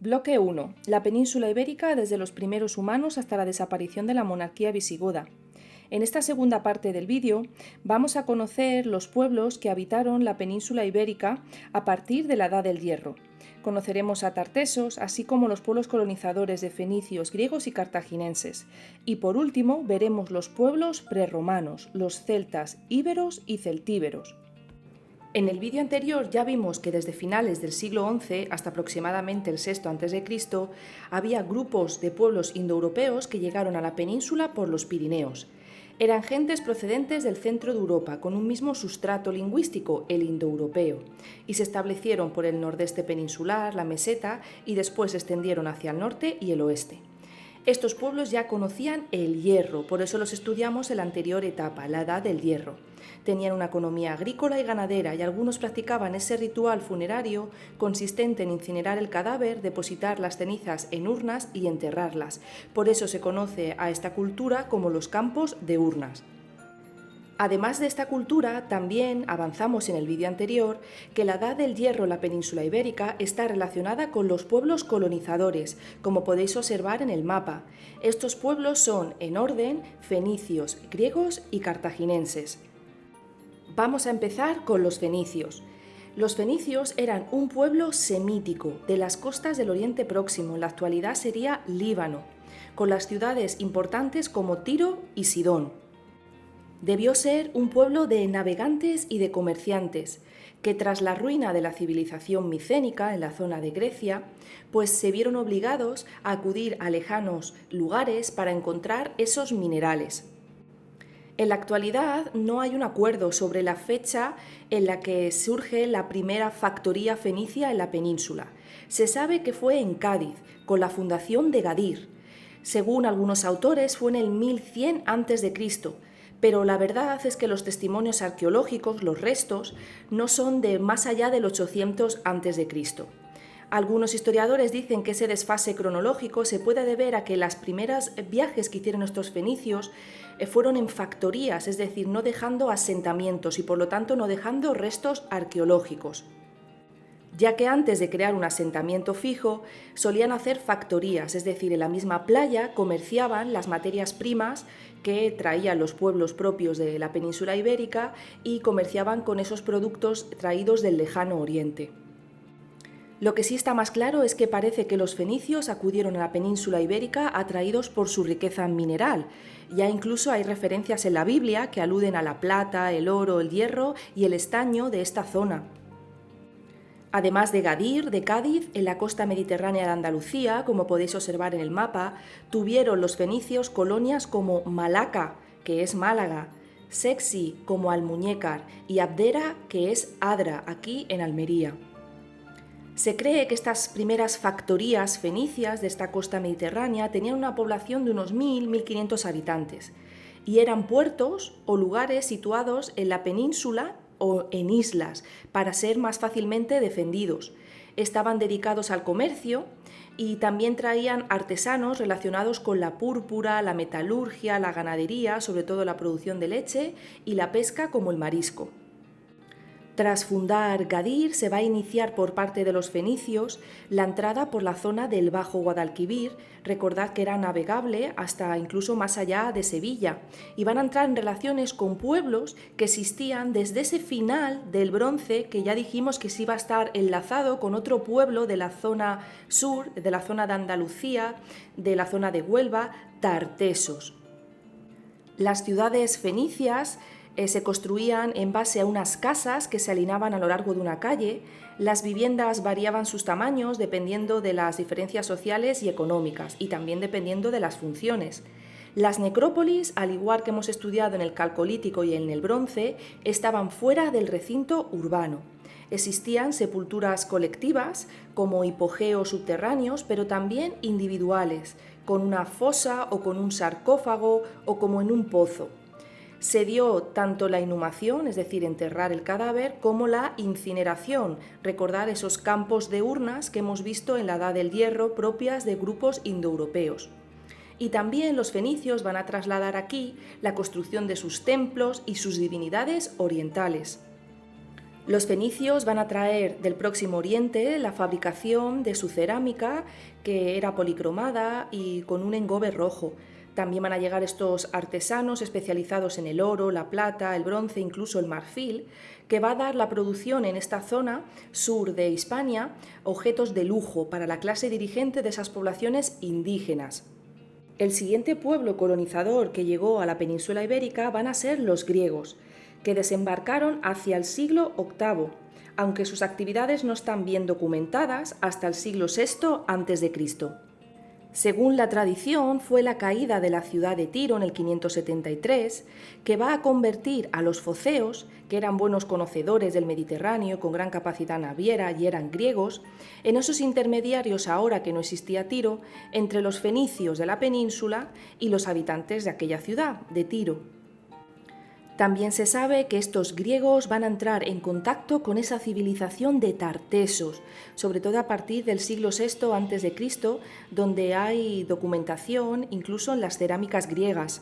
Bloque 1. La península ibérica desde los primeros humanos hasta la desaparición de la monarquía visigoda. En esta segunda parte del vídeo vamos a conocer los pueblos que habitaron la península ibérica a partir de la Edad del Hierro. Conoceremos a tartesos, así como los pueblos colonizadores de fenicios, griegos y cartagineses. Y por último veremos los pueblos prerromanos, los celtas, íberos y celtíberos. En el vídeo anterior ya vimos que desde finales del siglo XI hasta aproximadamente el VI a.C. había grupos de pueblos indoeuropeos que llegaron a la península por los Pirineos. Eran gentes procedentes del centro de Europa, con un mismo sustrato lingüístico, el indoeuropeo, y se establecieron por el nordeste peninsular, la meseta, y después se extendieron hacia el norte y el oeste. Estos pueblos ya conocían el hierro, por eso los estudiamos en la anterior etapa, la Edad del Hierro. Tenían una economía agrícola y ganadera y algunos practicaban ese ritual funerario consistente en incinerar el cadáver, depositar las cenizas en urnas y enterrarlas. Por eso se conoce a esta cultura como los campos de urnas. Además de esta cultura, también avanzamos en el vídeo anterior que la Edad del Hierro en la península ibérica está relacionada con los pueblos colonizadores, como podéis observar en el mapa. Estos pueblos son, en orden, fenicios, griegos y cartaginenses. Vamos a empezar con los fenicios. Los fenicios eran un pueblo semítico de las costas del Oriente Próximo, en la actualidad sería Líbano, con las ciudades importantes como Tiro y Sidón. Debió ser un pueblo de navegantes y de comerciantes, que tras la ruina de la civilización micénica en la zona de Grecia, pues se vieron obligados a acudir a lejanos lugares para encontrar esos minerales. En la actualidad no hay un acuerdo sobre la fecha en la que surge la primera factoría fenicia en la península. Se sabe que fue en Cádiz, con la fundación de Gadir. Según algunos autores fue en el 1100 a.C., pero la verdad es que los testimonios arqueológicos, los restos, no son de más allá del 800 a.C. Algunos historiadores dicen que ese desfase cronológico se puede deber a que los primeros viajes que hicieron estos fenicios fueron en factorías, es decir, no dejando asentamientos y por lo tanto no dejando restos arqueológicos, ya que antes de crear un asentamiento fijo solían hacer factorías, es decir, en la misma playa comerciaban las materias primas que traían los pueblos propios de la península ibérica y comerciaban con esos productos traídos del lejano oriente. Lo que sí está más claro es que parece que los fenicios acudieron a la península ibérica atraídos por su riqueza mineral. Ya incluso hay referencias en la Biblia que aluden a la plata, el oro, el hierro y el estaño de esta zona. Además de Gadir, de Cádiz, en la costa mediterránea de Andalucía, como podéis observar en el mapa, tuvieron los fenicios colonias como Malaca, que es Málaga, Sexi, como Almuñécar, y Abdera, que es Adra, aquí en Almería. Se cree que estas primeras factorías fenicias de esta costa mediterránea tenían una población de unos 1.000-1.500 habitantes y eran puertos o lugares situados en la península o en islas para ser más fácilmente defendidos. Estaban dedicados al comercio y también traían artesanos relacionados con la púrpura, la metalurgia, la ganadería, sobre todo la producción de leche y la pesca como el marisco. Tras fundar Gadir, se va a iniciar por parte de los fenicios la entrada por la zona del Bajo Guadalquivir. Recordad que era navegable hasta incluso más allá de Sevilla, y van a entrar en relaciones con pueblos que existían desde ese final del Bronce, que ya dijimos que se iba a estar enlazado con otro pueblo de la zona sur, de la zona de Andalucía, de la zona de Huelva, tartesos. Las ciudades fenicias se construían en base a unas casas que se alineaban a lo largo de una calle. Las viviendas variaban sus tamaños dependiendo de las diferencias sociales y económicas y también dependiendo de las funciones. Las necrópolis, al igual que hemos estudiado en el Calcolítico y en el Bronce, estaban fuera del recinto urbano. Existían sepulturas colectivas, como hipogeos subterráneos, pero también individuales, con una fosa o con un sarcófago o como en un pozo. Se dio tanto la inhumación, es decir, enterrar el cadáver, como la incineración, recordar esos campos de urnas que hemos visto en la Edad del Hierro propias de grupos indoeuropeos. Y también los fenicios van a trasladar aquí la construcción de sus templos y sus divinidades orientales. Los fenicios van a traer del Próximo Oriente la fabricación de su cerámica, que era policromada y con un engobe rojo. También van a llegar estos artesanos especializados en el oro, la plata, el bronce, incluso el marfil, que va a dar la producción en esta zona sur de Hispania objetos de lujo para la clase dirigente de esas poblaciones indígenas. El siguiente pueblo colonizador que llegó a la península ibérica van a ser los griegos, que desembarcaron hacia el siglo VIII, aunque sus actividades no están bien documentadas hasta el siglo VI a.C. Según la tradición, fue la caída de la ciudad de Tiro en el 573 que va a convertir a los foceos, que eran buenos conocedores del Mediterráneo con gran capacidad naviera y eran griegos, en esos intermediarios, ahora que no existía Tiro, entre los fenicios de la península y los habitantes de aquella ciudad, de Tiro. También se sabe que estos griegos van a entrar en contacto con esa civilización de tartesos, sobre todo a partir del siglo VI a.C., donde hay documentación incluso en las cerámicas griegas.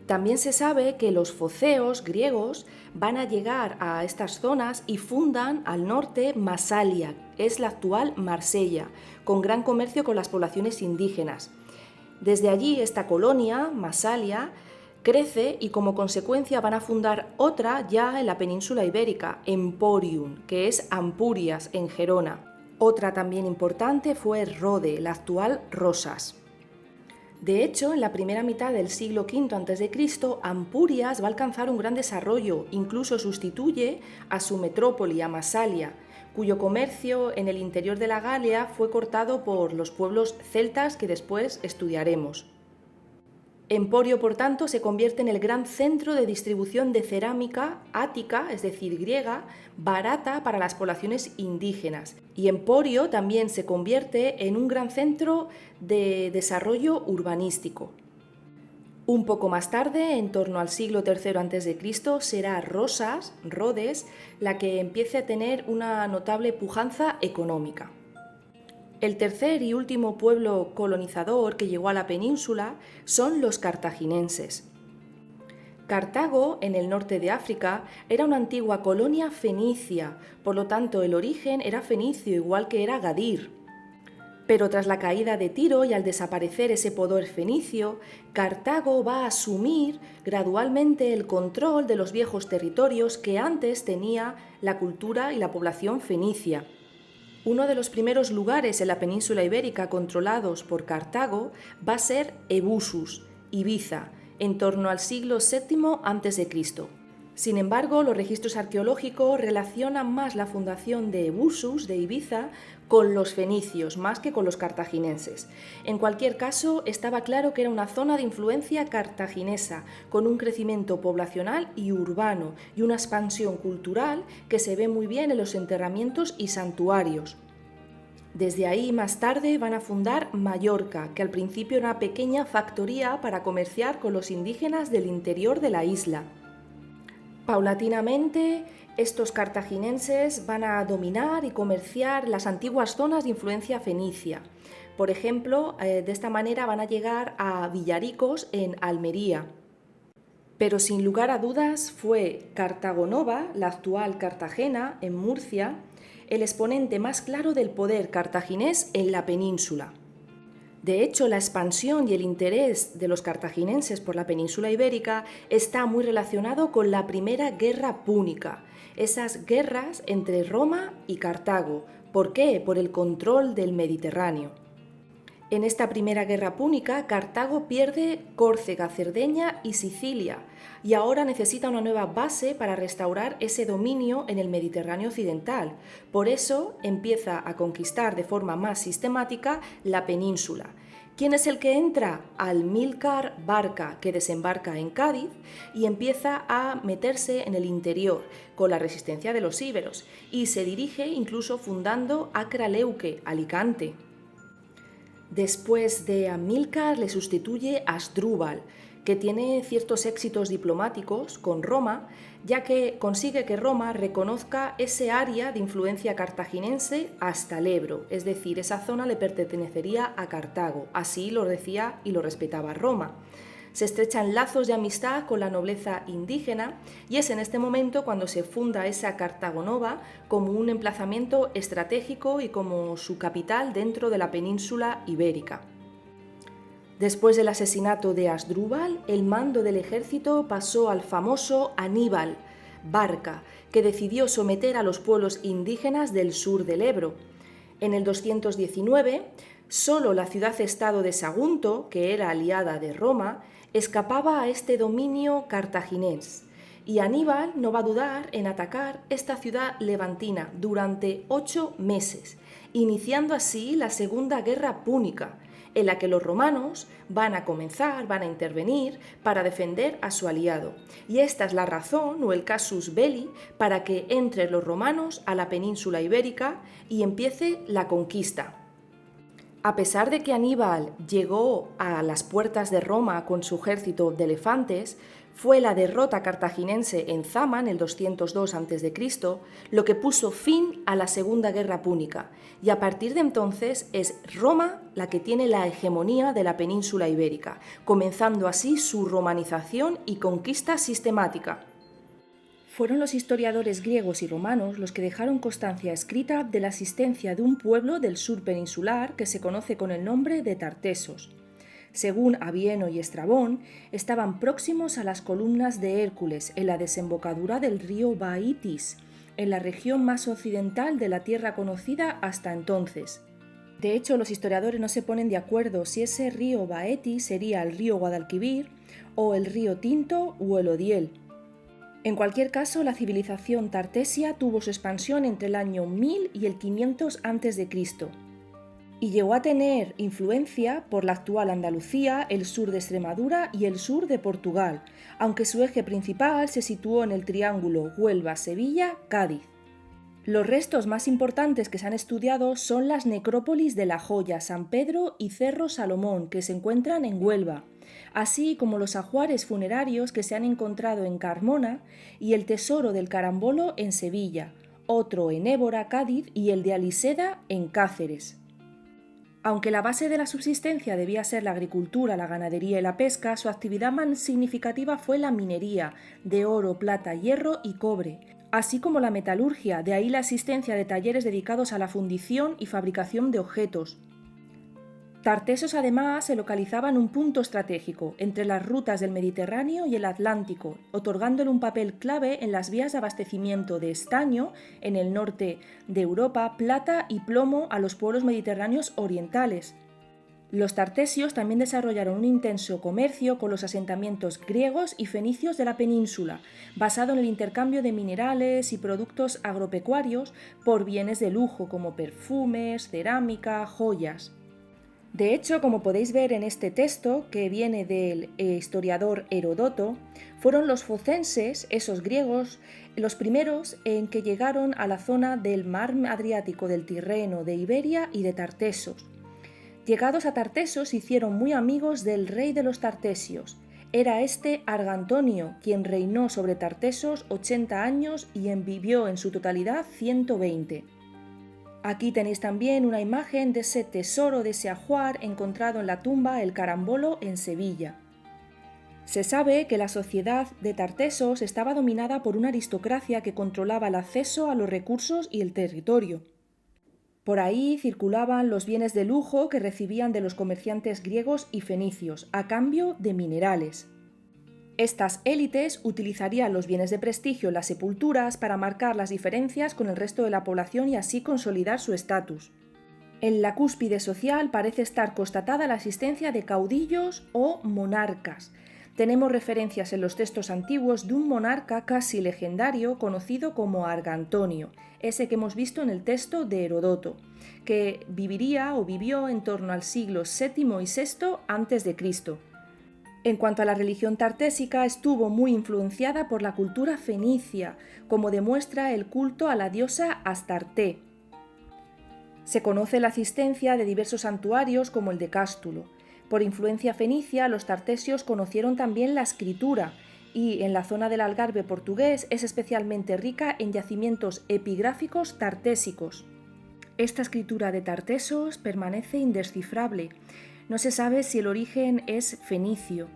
También se sabe que los foceos griegos van a llegar a estas zonas y fundan al norte Masalia, es la actual Marsella, con gran comercio con las poblaciones indígenas. Desde allí esta colonia, Masalia, crece y como consecuencia van a fundar otra ya en la península ibérica, Emporium, que es Ampurias, en Gerona. Otra también importante fue Rode, la actual Rosas. De hecho, en la primera mitad del siglo V a.C., Ampurias va a alcanzar un gran desarrollo, incluso sustituye a su metrópoli, a Masalia, cuyo comercio en el interior de la Galia fue cortado por los pueblos celtas que después estudiaremos. Emporio, por tanto, se convierte en el gran centro de distribución de cerámica ática, es decir, griega, barata para las poblaciones indígenas. Y Emporio también se convierte en un gran centro de desarrollo urbanístico. Un poco más tarde, en torno al siglo III a.C., será Rosas, Rhodes, la que empiece a tener una notable pujanza económica. El tercer y último pueblo colonizador que llegó a la península son los cartagineses. Cartago, en el norte de África, era una antigua colonia fenicia, por lo tanto el origen era fenicio, igual que era Gadir. Pero tras la caída de Tiro y al desaparecer ese poder fenicio, Cartago va a asumir gradualmente el control de los viejos territorios que antes tenía la cultura y la población fenicia. Uno de los primeros lugares en la península ibérica controlados por Cartago va a ser Ebusus, Ibiza, en torno al siglo VII a.C. Sin embargo, los registros arqueológicos relacionan más la fundación de Ebusus, de Ibiza, con los fenicios, más que con los cartagineses. En cualquier caso, estaba claro que era una zona de influencia cartaginesa, con un crecimiento poblacional y urbano, y una expansión cultural que se ve muy bien en los enterramientos y santuarios. Desde ahí, más tarde, van a fundar Mallorca, que al principio era una pequeña factoría para comerciar con los indígenas del interior de la isla. Paulatinamente, estos cartaginenses van a dominar y comerciar las antiguas zonas de influencia fenicia. Por ejemplo, de esta manera van a llegar a Villaricos en Almería. Pero sin lugar a dudas fue Cartagonova, la actual Cartagena, en Murcia, el exponente más claro del poder cartaginés en la península. De hecho, la expansión y el interés de los cartaginenses por la península ibérica está muy relacionado con la primera guerra púnica, esas guerras entre Roma y Cartago. ¿Por qué? Por el control del Mediterráneo. En esta primera guerra púnica, Cartago pierde Córcega, Cerdeña y Sicilia, y ahora necesita una nueva base para restaurar ese dominio en el Mediterráneo occidental. Por eso empieza a conquistar de forma más sistemática la península. ¿Quién es el que entra? Amílcar Barca, que desembarca en Cádiz y empieza a meterse en el interior con la resistencia de los íberos y se dirige incluso fundando Acraleuque, Alicante. Después de Amílcar le sustituye Asdrúbal, que tiene ciertos éxitos diplomáticos con Roma, ya que consigue que Roma reconozca ese área de influencia cartaginense hasta el Ebro, es decir, esa zona le pertenecería a Cartago, así lo decía y lo respetaba Roma. Se estrechan lazos de amistad con la nobleza indígena y es en este momento cuando se funda esa Cartago Nova como un emplazamiento estratégico y como su capital dentro de la península ibérica. Después del asesinato de Asdrúbal, el mando del ejército pasó al famoso Aníbal Barca, que decidió someter a los pueblos indígenas del sur del Ebro. En el 219, solo la ciudad-estado de Sagunto, que era aliada de Roma, escapaba a este dominio cartaginés, y Aníbal no va a dudar en atacar esta ciudad levantina durante 8 meses, iniciando así la Segunda Guerra Púnica, en la que los romanos van a intervenir para defender a su aliado. Y esta es la razón o el casus belli para que entren los romanos a la península ibérica y empiece la conquista. A pesar de que Aníbal llegó a las puertas de Roma con su ejército de elefantes, fue la derrota cartaginense en Zama en el 202 a.C. lo que puso fin a la Segunda Guerra Púnica, y a partir de entonces es Roma la que tiene la hegemonía de la península ibérica, comenzando así su romanización y conquista sistemática. Fueron los historiadores griegos y romanos los que dejaron constancia escrita de la existencia de un pueblo del sur peninsular que se conoce con el nombre de Tartesos. Según Avieno y Estrabón, estaban próximos a las columnas de Hércules, en la desembocadura del río Baetis, en la región más occidental de la tierra conocida hasta entonces. De hecho, los historiadores no se ponen de acuerdo si ese río Baetis sería el río Guadalquivir, o el río Tinto o el Odiel. En cualquier caso, la civilización tartesia tuvo su expansión entre el año 1000 y el 500 a.C., y llegó a tener influencia por la actual Andalucía, el sur de Extremadura y el sur de Portugal, aunque su eje principal se situó en el triángulo Huelva-Sevilla-Cádiz. Los restos más importantes que se han estudiado son las necrópolis de La Joya, San Pedro y Cerro Salomón, que se encuentran en Huelva, así como los ajuares funerarios que se han encontrado en Carmona y el tesoro del Carambolo en Sevilla, otro en Évora, Cádiz, y el de Aliseda en Cáceres. Aunque la base de la subsistencia debía ser la agricultura, la ganadería y la pesca, su actividad más significativa fue la minería de oro, plata, hierro y cobre, así como la metalurgia, de ahí la existencia de talleres dedicados a la fundición y fabricación de objetos. Tartesos además se localizaba en un punto estratégico entre las rutas del Mediterráneo y el Atlántico, otorgándole un papel clave en las vías de abastecimiento de estaño en el norte de Europa, plata y plomo a los pueblos mediterráneos orientales. Los tartesios también desarrollaron un intenso comercio con los asentamientos griegos y fenicios de la península, basado en el intercambio de minerales y productos agropecuarios por bienes de lujo como perfumes, cerámica, joyas. De hecho, como podéis ver en este texto, que viene del historiador Heródoto, fueron los focenses, esos griegos, los primeros en que llegaron a la zona del mar Adriático, del Tirreno, de Iberia y de Tartesos. Llegados a Tartesos, se hicieron muy amigos del rey de los tartesios. Era este Argantonio, quien reinó sobre Tartesos 80 años y vivió en su totalidad 120. Aquí tenéis también una imagen de ese tesoro, de ese ajuar encontrado en la tumba El Carambolo en Sevilla. Se sabe que la sociedad de Tartesos estaba dominada por una aristocracia que controlaba el acceso a los recursos y el territorio. Por ahí circulaban los bienes de lujo que recibían de los comerciantes griegos y fenicios, a cambio de minerales. Estas élites utilizarían los bienes de prestigio en las sepulturas para marcar las diferencias con el resto de la población y así consolidar su estatus. En la cúspide social parece estar constatada la existencia de caudillos o monarcas. Tenemos referencias en los textos antiguos de un monarca casi legendario conocido como Argantonio, ese que hemos visto en el texto de Heródoto, que vivió en torno al siglo VII y VI a.C. En cuanto a la religión tartésica, estuvo muy influenciada por la cultura fenicia, como demuestra el culto a la diosa Astarte. Se conoce la existencia de diversos santuarios como el de Cástulo. Por influencia fenicia, los tartesios conocieron también la escritura y en la zona del Algarve portugués es especialmente rica en yacimientos epigráficos tartésicos. Esta escritura de Tartesos permanece indescifrable. No se sabe si el origen es fenicio.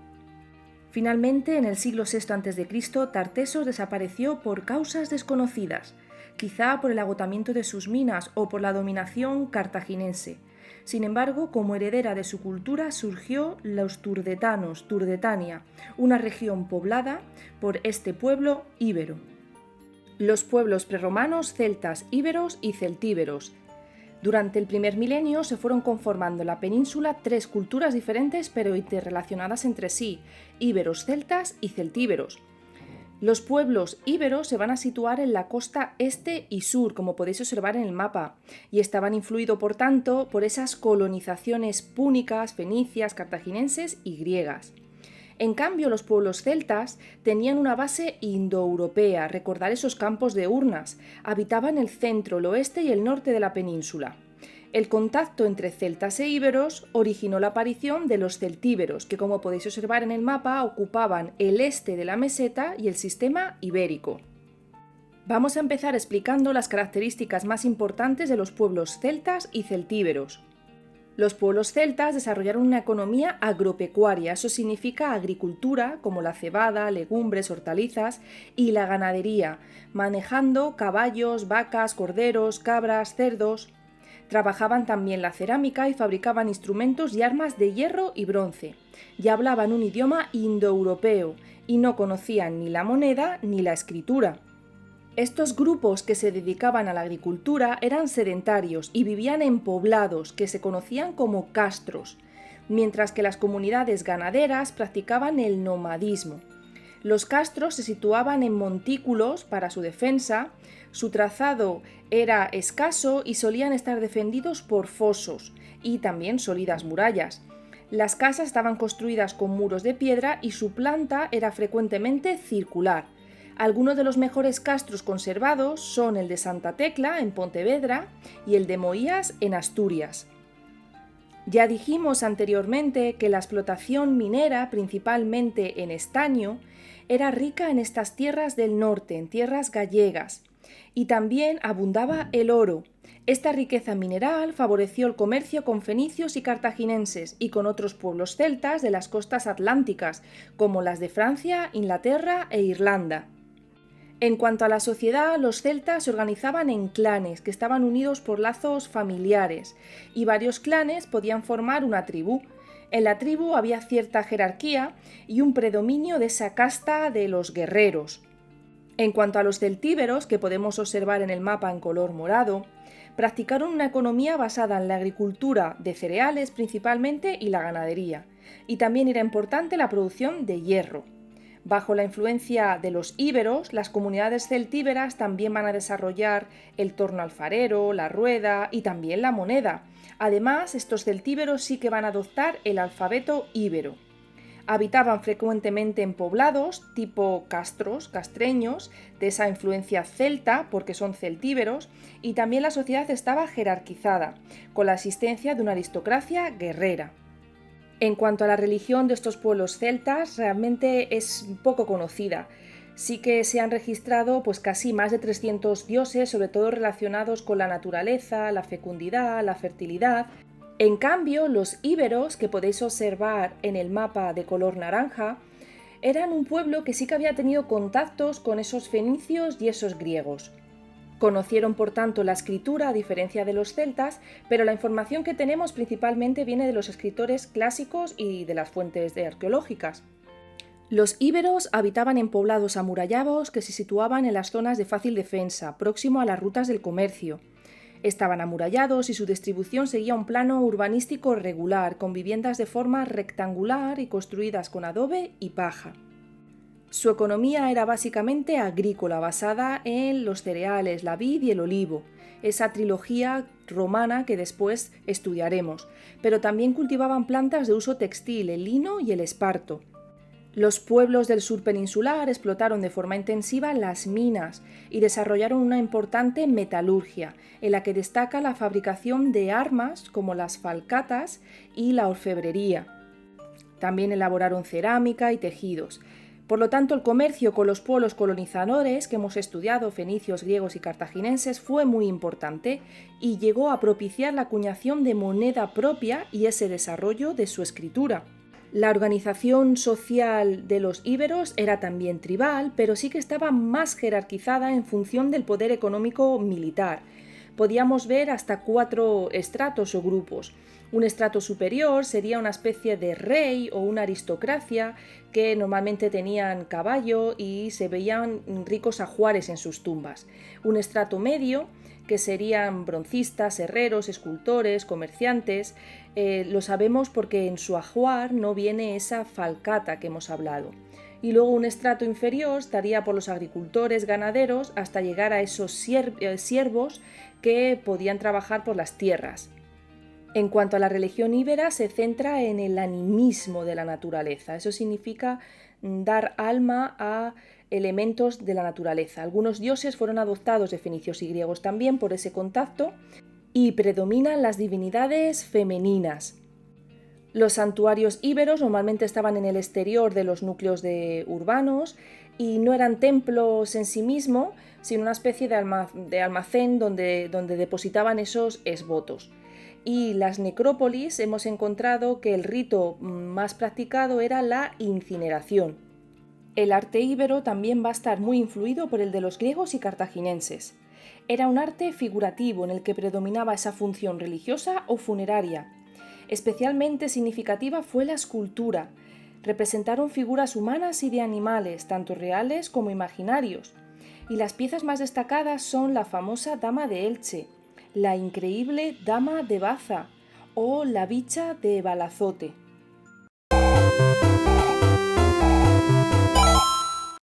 Finalmente, en el siglo VI a.C., Tartesos desapareció por causas desconocidas, quizá por el agotamiento de sus minas o por la dominación cartaginense. Sin embargo, como heredera de su cultura surgió los turdetanos, Turdetania, una región poblada por este pueblo íbero. Los pueblos prerromanos celtas, íberos y celtíberos. Durante el primer milenio se fueron conformando en la península tres culturas diferentes pero interrelacionadas entre sí, íberos celtas y celtíberos. Los pueblos íberos se van a situar en la costa este y sur, como podéis observar en el mapa, y estaban influidos, por tanto, por esas colonizaciones púnicas, fenicias, cartaginenses y griegas. En cambio, los pueblos celtas tenían una base indoeuropea, recordar esos campos de urnas, habitaban el centro, el oeste y el norte de la península. El contacto entre celtas e íberos originó la aparición de los celtíberos, que como podéis observar en el mapa ocupaban el este de la meseta y el sistema ibérico. Vamos a empezar explicando las características más importantes de los pueblos celtas y celtíberos. Los pueblos celtas desarrollaron una economía agropecuaria, eso significa agricultura como la cebada, legumbres, hortalizas y la ganadería, manejando caballos, vacas, corderos, cabras, cerdos. Trabajaban también la cerámica y fabricaban instrumentos y armas de hierro y bronce. Ya hablaban un idioma indoeuropeo y no conocían ni la moneda ni la escritura. Estos grupos que se dedicaban a la agricultura eran sedentarios y vivían en poblados que se conocían como castros, mientras que las comunidades ganaderas practicaban el nomadismo. Los castros se situaban en montículos para su defensa, su trazado era escaso y solían estar defendidos por fosos y también sólidas murallas. Las casas estaban construidas con muros de piedra y su planta era frecuentemente circular. Algunos de los mejores castros conservados son el de Santa Tecla, en Pontevedra, y el de Moías, en Asturias. Ya dijimos anteriormente que la explotación minera, principalmente en estaño, era rica en estas tierras del norte, en tierras gallegas, y también abundaba el oro. Esta riqueza mineral favoreció el comercio con fenicios y cartaginenses y con otros pueblos celtas de las costas atlánticas, como las de Francia, Inglaterra e Irlanda. En cuanto a la sociedad, los celtas se organizaban en clanes que estaban unidos por lazos familiares y varios clanes podían formar una tribu. En la tribu había cierta jerarquía y un predominio de esa casta de los guerreros. En cuanto a los celtíberos, que podemos observar en el mapa en color morado, practicaron una economía basada en la agricultura de cereales principalmente y la ganadería, y también era importante la producción de hierro. Bajo la influencia de los íberos, las comunidades celtíberas también van a desarrollar el torno alfarero, la rueda y también la moneda. Además, estos celtíberos sí que van a adoptar el alfabeto íbero. Habitaban frecuentemente en poblados tipo castros, castreños, de esa influencia celta, porque son celtíberos, y también la sociedad estaba jerarquizada, con la existencia de una aristocracia guerrera. En cuanto a la religión de estos pueblos celtas, realmente es poco conocida. Sí que se han registrado casi más de 300 dioses, sobre todo relacionados con la naturaleza, la fecundidad, la fertilidad. En cambio, los íberos, que podéis observar en el mapa de color naranja, eran un pueblo que sí que había tenido contactos con esos fenicios y esos griegos. Conocieron, por tanto, la escritura a diferencia de los celtas, pero la información que tenemos principalmente viene de los escritores clásicos y de las fuentes arqueológicas. Los íberos habitaban en poblados amurallados que se situaban en las zonas de fácil defensa, próximo a las rutas del comercio. Estaban amurallados y su distribución seguía un plano urbanístico regular, con viviendas de forma rectangular y construidas con adobe y paja. Su economía era básicamente agrícola, basada en los cereales, la vid y el olivo, esa trilogía romana que después estudiaremos, pero también cultivaban plantas de uso textil, el lino y el esparto. Los pueblos del sur peninsular explotaron de forma intensiva las minas y desarrollaron una importante metalurgia, en la que destaca la fabricación de armas como las falcatas y la orfebrería. También elaboraron cerámica y tejidos. Por lo tanto, el comercio con los pueblos colonizadores que hemos estudiado, fenicios, griegos y cartaginenses, fue muy importante y llegó a propiciar la acuñación de moneda propia y ese desarrollo de su escritura. La organización social de los íberos era también tribal, pero sí que estaba más jerarquizada en función del poder económico militar. Podíamos ver hasta 4 estratos o grupos. Un estrato superior sería una especie de rey o una aristocracia que normalmente tenían caballo y se veían ricos ajuares en sus tumbas. Un estrato medio, que serían broncistas, herreros, escultores, comerciantes. Lo sabemos porque en su ajuar no viene esa falcata que hemos hablado. Y luego un estrato inferior estaría por los agricultores, ganaderos, hasta llegar a esos siervos que podían trabajar por las tierras. En cuanto a la religión íbera, se centra en el animismo de la naturaleza. Eso significa dar alma a elementos de la naturaleza. Algunos dioses fueron adoptados de fenicios y griegos también por ese contacto y predominan las divinidades femeninas. Los santuarios íberos normalmente estaban en el exterior de los núcleos urbanos y no eran templos en sí mismo, sino una especie de almacén donde depositaban esos esvotos. Y las necrópolis hemos encontrado que el rito más practicado era la incineración. El arte íbero también va a estar muy influido por el de los griegos y cartagineses. Era un arte figurativo en el que predominaba esa función religiosa o funeraria. Especialmente significativa fue la escultura. Representaron figuras humanas y de animales, tanto reales como imaginarios. Y las piezas más destacadas son la famosa Dama de Elche, la increíble Dama de Baza o la Bicha de Balazote.